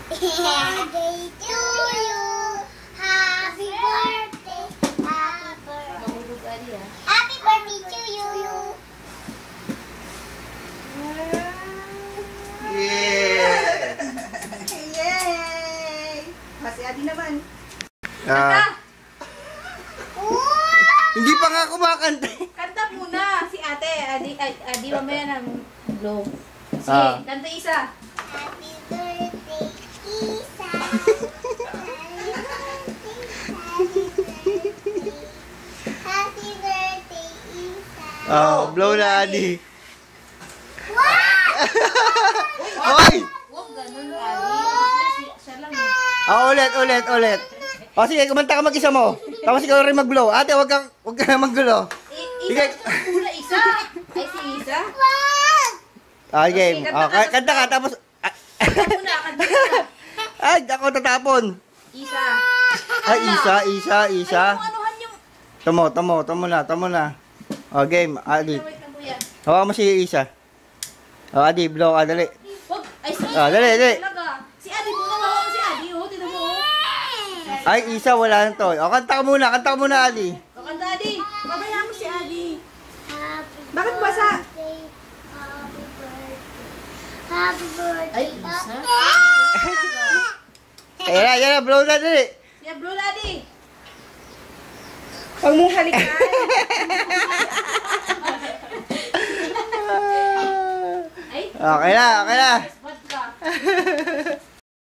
Birthday to you. Happy birthday. Happy birthday. Happy birthday to you. Yeah! Yay! Si Adi naman. Hindi pa nga kumakanta. Kanta muna si ate. Adi mamaya ng blow. Sige, kanta isa. Happy birthday, Isa. Happy birthday, Isa. Blow na, Adi. Wow! Hoy! Huwag ganun, Adi. Siya lang eh. Ulit. O sige, kumanta ka mag-isa mo. Tapos ikaw rin mag-blow. Ate, wag ka mag-gulo. Isa muna isa. Ay, si Isa. Wow! Game. Kanta ka, tapos... Kanta muna. Ay, ako tatapon. Isa. Ay, Isa. Ay, anuhan yung... Tamo na. O, game. Adi. Wait lang, kuya. Hawakan mo si Isa. O, Adi, blow ka, dali. Wag. Ay, si Isa. Dali. Talaga. Si Adi muna. Hawakan mo si Adi. Oh, tignan mo. Ay, Isa, wala na to. O, kanta ka muna, Adi. O, kanta, Adi. Babayaan mo si Adi. Happy Bakit basa? birthday. Happy birthday. Ay, Isa. Yan na, blow na, dali. Yeah, bro, Adi. Huwag mong halikan. Ay. Okay na. Spot ka.